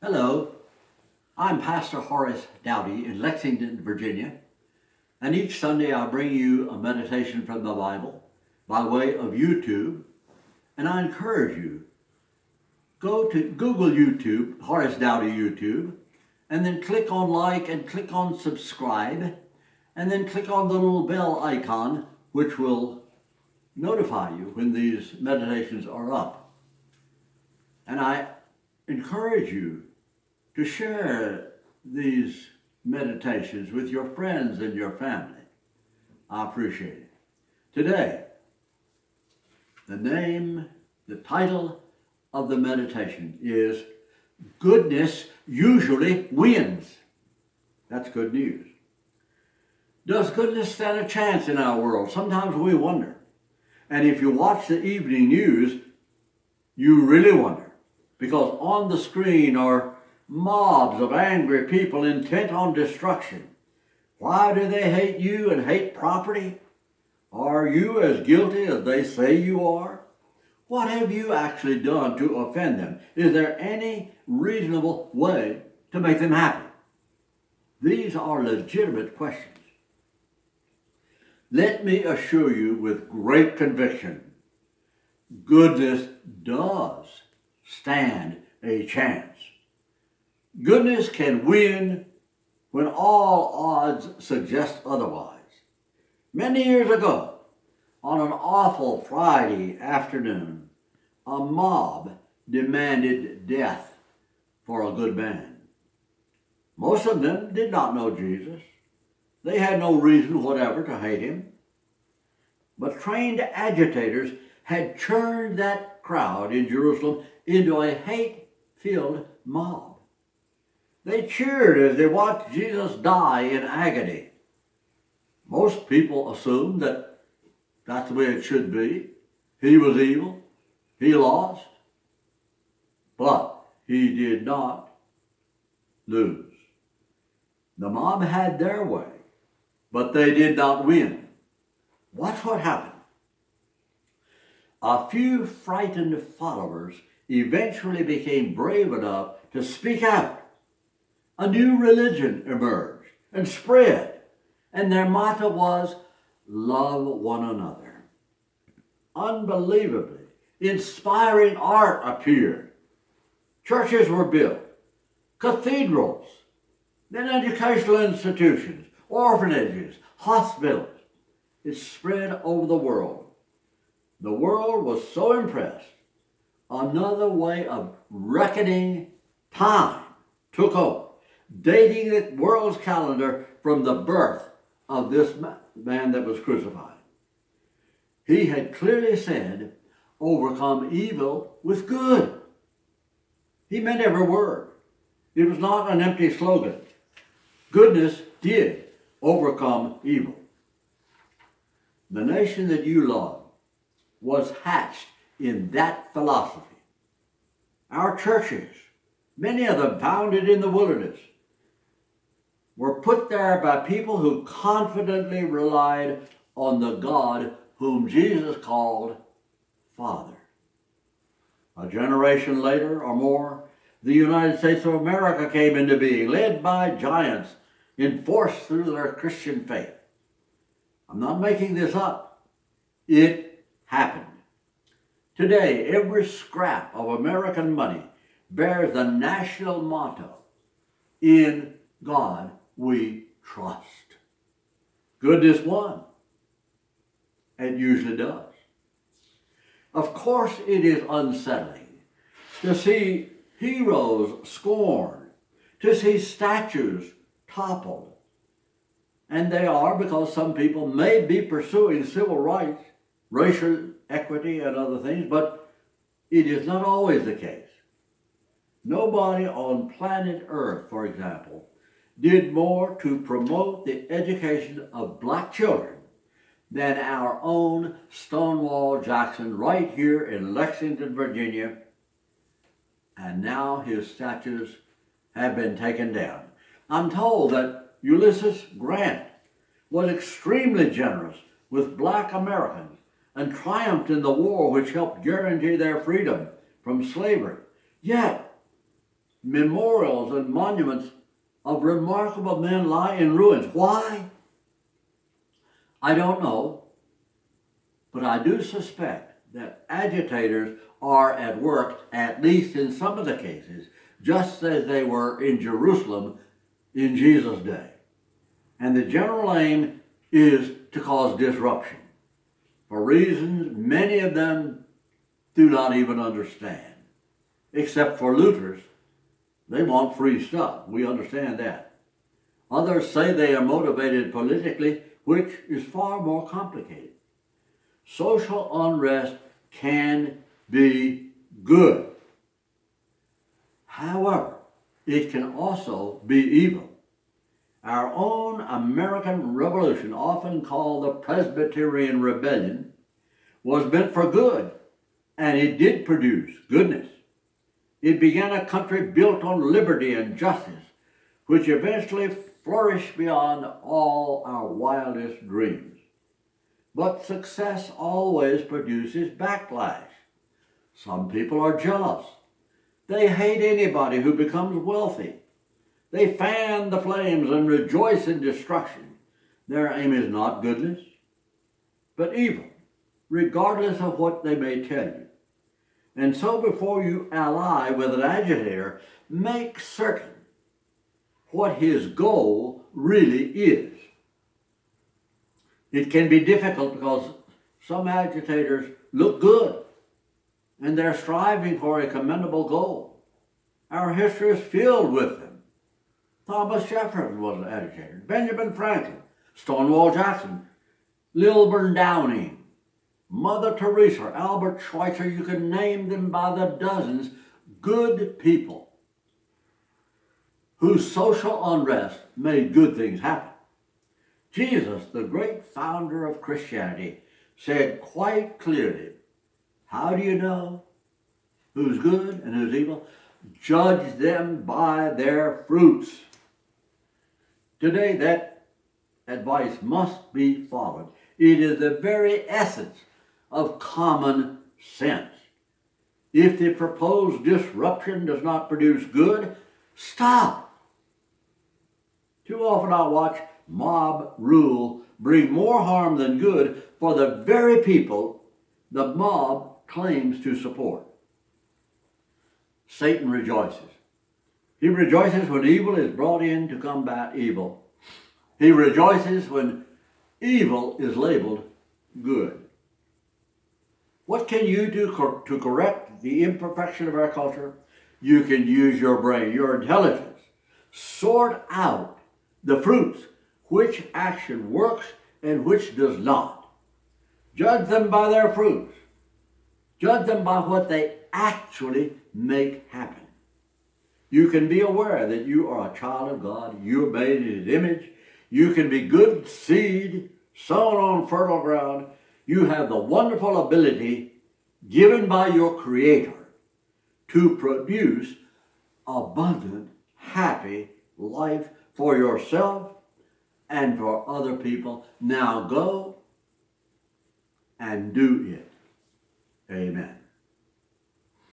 Hello, I'm Pastor Horace Douty in Lexington, Virginia, and each Sunday I bring you a meditation from the Bible by way of YouTube, and I encourage you, go to Google YouTube, Horace Douty YouTube, and then click on like and click on subscribe, and then click on the little bell icon, which will notify you when these meditations are up. And I encourage you to share these meditations with your friends and your family. I appreciate it. Today, the title of the meditation is Goodness Usually Wins. That's good news. Does goodness stand a chance in our world? Sometimes we wonder. And if you watch the evening news, you really wonder. Because on the screen are mobs of angry people intent on destruction. Why do they hate you and hate property? Are you as guilty as they say you are? What have you actually done to offend them? Is there any reasonable way to make them happy? These are legitimate questions. Let me assure you with great conviction, goodness does stand a chance. Goodness can win when all odds suggest otherwise. Many years ago, on an awful Friday afternoon, a mob demanded death for a good man. Most of them did not know Jesus. They had no reason whatever to hate him. But trained agitators had churned that crowd in Jerusalem into a hate-filled mob. They cheered as they watched Jesus die in agony. Most people assumed that that's the way it should be. He was evil. He lost. But he did not lose. The mob had their way, but they did not win. Watch what happened. A few frightened followers eventually became brave enough to speak out. A new religion emerged and spread, and their motto was, love one another. Unbelievably, inspiring art appeared. Churches were built, cathedrals, then educational institutions, orphanages, hospitals. It spread over the world. The world was so impressed, another way of reckoning time took over, dating the world's calendar from the birth of this man that was crucified. He had clearly said, overcome evil with good. He meant every word. It was not an empty slogan. Goodness did overcome evil. The nation that you love was hatched in that philosophy. Our churches, many of them founded in the wilderness, were put there by people who confidently relied on the God whom Jesus called Father. A generation later or more, the United States of America came into being, led by giants enforced through their Christian faith. I'm not making this up. It happened. Today, every scrap of American money bears the national motto, in God we trust. Goodness won. It usually does. Of course, it is unsettling to see heroes scorned, to see statues toppled. And they are, because some people may be pursuing civil rights, racial equity, and other things, but it is not always the case. Nobody on planet Earth, for example, did more to promote the education of black children than our own Stonewall Jackson right here in Lexington, Virginia. And now his statues have been taken down. I'm told that Ulysses Grant was extremely generous with black Americans and triumphed in the war which helped guarantee their freedom from slavery. Yet, memorials and monuments of remarkable men lie in ruins. Why? I don't know, but I do suspect that agitators are at work, at least in some of the cases, just as they were in Jerusalem in Jesus' day. And the general aim is to cause disruption for reasons many of them do not even understand. Except for looters, they want free stuff. We understand that. Others say they are motivated politically, which is far more complicated. Social unrest can be good. However, it can also be evil. Our own American Revolution, often called the Presbyterian Rebellion, was meant for good, and it did produce goodness. It began a country built on liberty and justice, which eventually flourished beyond all our wildest dreams. But success always produces backlash. Some people are jealous. They hate anybody who becomes wealthy. They fan the flames and rejoice in destruction. Their aim is not goodness, but evil, regardless of what they may tell you. And so before you ally with an agitator, make certain what his goal really is. It can be difficult because some agitators look good and they're striving for a commendable goal. Our history is filled with them. Thomas Jefferson was an agitator. Benjamin Franklin, Stonewall Jackson, Lilburn Downing, Mother Teresa, Albert Schweitzer, you can name them by the dozens. Good people whose social unrest made good things happen. Jesus, the great founder of Christianity, said quite clearly, how do you know who's good and who's evil? Judge them by their fruits. Today, that advice must be followed. It is the very essence of common sense. If the proposed disruption does not produce good, stop. Too often I watch mob rule bring more harm than good for the very people the mob claims to support. Satan rejoices. He rejoices when evil is brought in to combat evil. He rejoices when evil is labeled good. What can you do to correct the imperfection of our culture? You can use your brain, your intelligence. Sort out the fruits, which action works and which does not. Judge them by their fruits. Judge them by what they actually make happen. You can be aware that you are a child of God. You are made in His image. You can be good seed sown on fertile ground. You have the wonderful ability given by your Creator to produce abundant, happy life for yourself and for other people. Now go and do it. Amen.